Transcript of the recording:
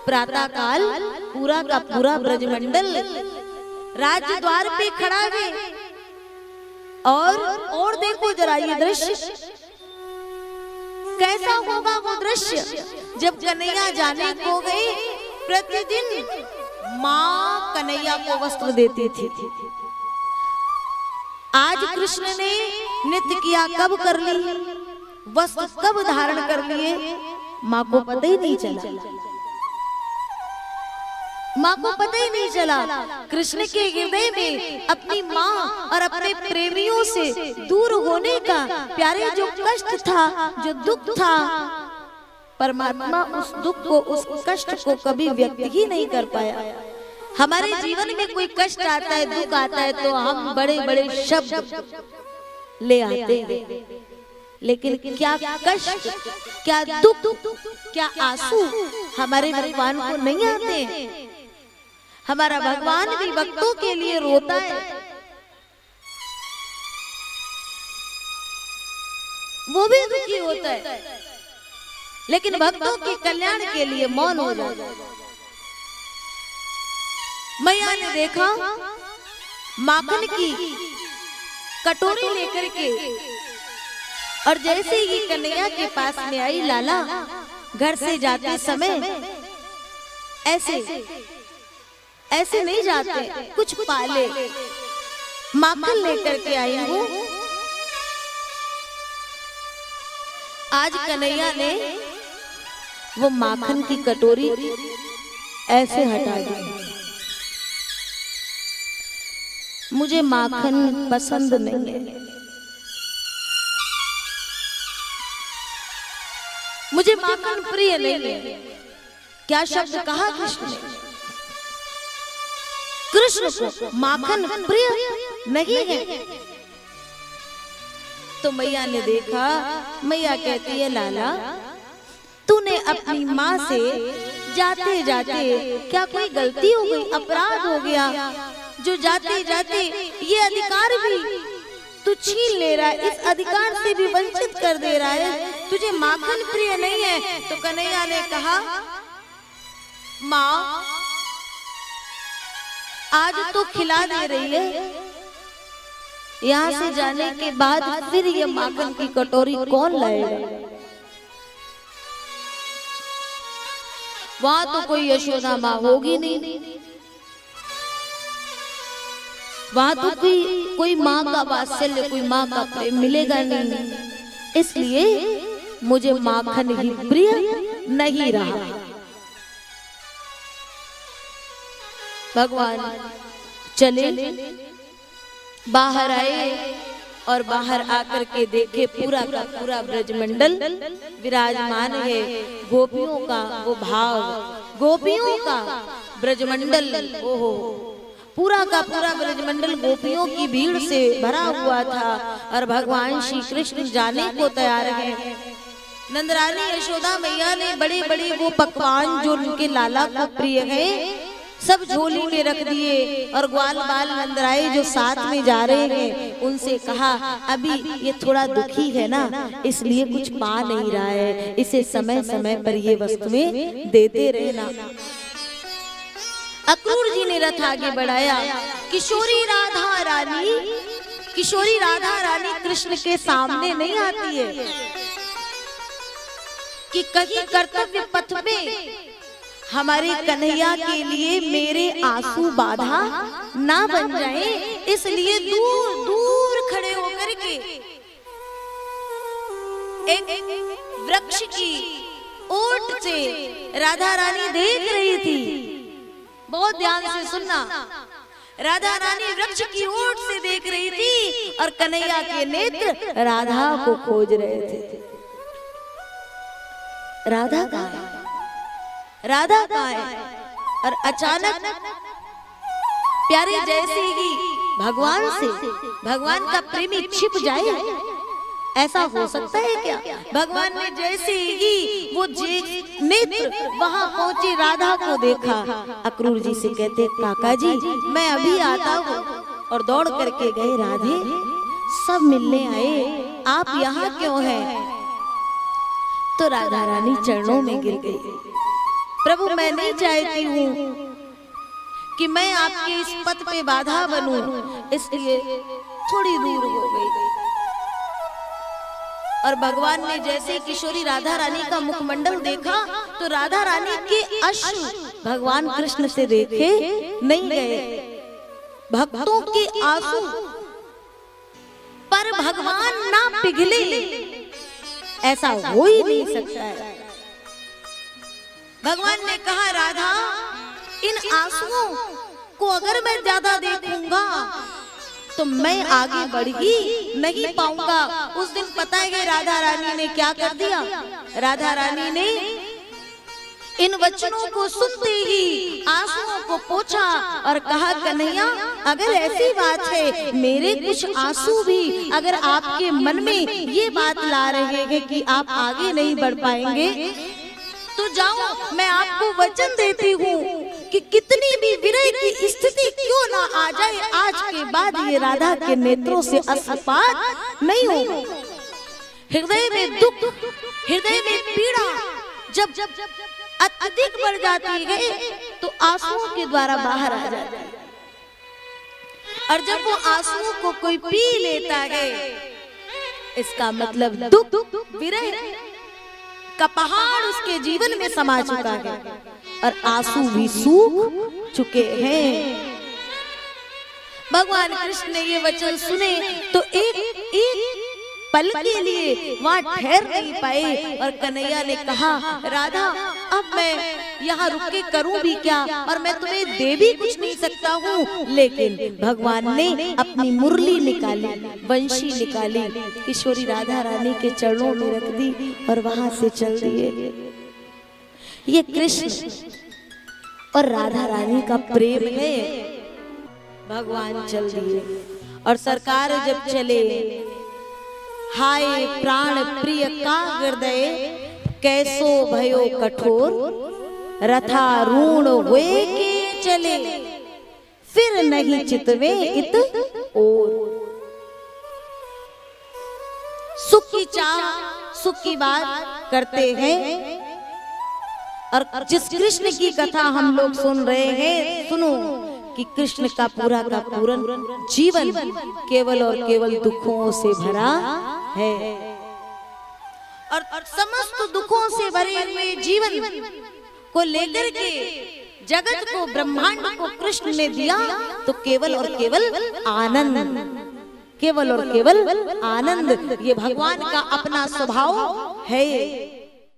प्रातः काल पूरा का पूरा ब्रजमंडल राज्य द्वार पे खड़ा है। और देखो जरा ये दृश्य कैसा होगा वो दृश्य जब कन्हैया जाने को गए। प्रतिदिन माँ कन्हैया को वस्त्र देती थी। आज कृष्ण ने नृत्य किया कब कर ली, वस्त्र कब धारण कर लिए, माँ को पता ही नहीं चला। माँ को पता ही नहीं चला। कृष्ण के हृदय में अपनी माँ और अपने प्रेमियों से दूर होने का प्यारे जो कष्ट था, जो दुख था, परमात्मा उस दुख को, उस कष्ट को कभी व्यक्त ही नहीं कर पाया। हमारे जीवन में कोई कष्ट आता है, दुख आता है तो हम बड़े बड़े शब्द ले आते हैं, लेकिन क्या कष्ट, क्या दुख, क्या आंसू हमारे भगवान को नहीं आते। हमारा भगवान भी भक्तों के लिए रोता है, वो भी दुखी होता है, लेकिन भक्तों के कल्याण के लिए मौन हो जाता है। मैया ने देखा माखन की कटोरी लेकर के, और जैसे ही कन्हैया के पास में आई, लाला घर से जाते समय ऐसे नहीं जाते, कुछ पाले माखन लेकर के आई हूँ। आज कन्हैया ने वो माखन की कटोरी ऐसे हटा दी। मुझे माखन पसंद नहीं है, मुझे माखन प्रिय नहीं है। क्या शब्द कहा कृष्ण ने? कृष्ण को माखन प्रिय नहीं है। तो मैया ने देखा, मैया कहती है, लाला तूने अपनी माँ से जाते जाते क्या कोई गलती हो गई, अपराध हो गया, जो जाते जाते ये अधिकार भी तू छीन ले रहा है, इस अधिकार से भी वंचित कर दे रहा है, तुझे माखन प्रिय नहीं है। तो कन्हैया ने कहा, माँ आज तो खिला दे रही है, यहाँ से जाने के बाद फिर ये माखन की कटोरी कौन लाएगा? वहां तो कोई यशोदा माँ होगी नहीं, वहां तो कोई माँ का वात्सल्य, कोई माँ का प्रेम मिलेगा नहीं। इसलिए मुझे माखन ही प्रिय नहीं रहा। भगवान चले, बाहर आए और बाहर आकर के देखे पूरा का पूरा ब्रजमंडल विराजमान है। गोपियों का वो भाव, गोपियों का ब्रजमंडल, ओहो पूरा का पूरा ब्रजमंडल गोपियों की भीड़ से भरा हुआ था। और भगवान श्री कृष्ण जाने को तैयार है। नंदरानी यशोदा मैया ने बड़े बड़े वो पकवान जो उनके लाला को प्रिय है सब झोली में रख दिए, और ग्वाल बाल नंदराए जो साथ में जा रहे हैं उनसे कहा, अभी ये थोड़ा दुखी है ना, इसलिए कुछ पा नहीं रहा है, इसे समय समय पर ये वस्तुएं देते रहना। अक्रूर जी ने रथ आगे बढ़ाया। किशोरी राधा रानी, किशोरी राधा रानी कृष्ण के सामने नहीं आती है कि कहीं कर्तव्य पथ में हमारे कन्हैया के लिए मेरे आंसू बाधा ना बन जाए, इसलिए दूर दूर खड़े होकर के एक वृक्ष की ओट से राधा रानी देख रही थी। बहुत ध्यान से सुनना, राधा रानी वृक्ष की ओट से देख रही थी और कन्हैया के नेत्र राधा को खोज रहे थे। राधा कहाँ है, राधा कहाँ है? और अचानक प्यारे जैसे ही भगवान से भगवान का प्रेमी छिप जाए, ऐसा हो सकता है क्या? भगवान ने जैसे ही वो नेत्र वहां पहुंचे राधा को देखा, अक्रूर जी से कहते, काका जी मैं अभी आता हूँ। और दौड़ करके गए, राधे सब मिलने आए, आप यहाँ क्यों हैं? तो राधा रानी चरणों में गिर गई। प्रभु मैं नहीं चाहती हूँ कि मैं आपके इस पथ पे बाधा बनूं, इसलिए थोड़ी दूर हो गई। और भगवान ने जैसे किशोरी राधा रानी का मुखमंडल देखा तो राधा रानी के अश्रु भगवान कृष्ण से देखे नहीं गए। भक्तों के आंसू पर भगवान ना पिघले, ऐसा हो ही नहीं सकता है। भगवान ने कहा राधा इन आंसुओं को अगर मैं ज्यादा देखूंगा तो मैं आगे बढ़ ही नहीं पाऊंगा। उस दिन पता है राधा रानी ने क्या कर दिया? राधा रानी ने इन वचनों को सुनते ही आंसुओं को पोंछा और कहा कन्हैया अगर ऐसी बात है, मेरे कुछ आंसू भी अगर आपके मन में ये बात ला रहे हैं कि आप आगे नहीं बढ़ पाएंगे, तो जाओ मैं आपको वचन देती हूँ कि कितनी भी विरह की स्थिति क्यों ना आ जाए, आज के बाद ये राधा के नेत्रों से अश्रुपात नहीं हो। हृदय में दुख, हृदय में पीड़ा जब अत्यधिक बढ़ जाती है तो आंसुओं के द्वारा बाहर आ जाती है। और जब वो आंसुओं को कोई पी लेता है, इसका मतलब दुख, विरह का पहाड़ उसके जीवन में समा चुका है और आंसू भी सूख चुके हैं। भगवान कृष्ण ने ये वचन सुने तो एक पल के लिए वहां ठहर नहीं पाए और कन्हैया ने कहा राधा अब मैं यहाँ रुक के करूं भी क्या, और मैं तुम्हें दे भी कुछ नहीं सकता हूँ। लेकिन भगवान ने अपनी मुरली निकाली, बंशी निकाली, किशोरी राधा रानी के चरणों में रख दी और वहां से चल दिए। ये कृष्ण और राधा रानी का प्रेम है। भगवान चल दिए और सरकार जब चले, हाय प्राण प्रिय का हृदय कैसो भयो कठोर, रथारूढ़ हुए के चले फिर नहीं चितवे इत और। सुख की चाह, सुख की बात करते हैं और जिस कृष्ण की कथा हम लोग सुन रहे हैं, सुनो कि कृष्ण का पूरा जीवन केवल और केवल दुखों से भरा है और समस्त दुखों से भरे हुए जीवन को लेकर के जगत को, ब्रह्मांड को कृष्ण ने दिया तो केवल और केवल आनंद, केवल और केवल आनंद। ये भगवान का अपना स्वभाव है।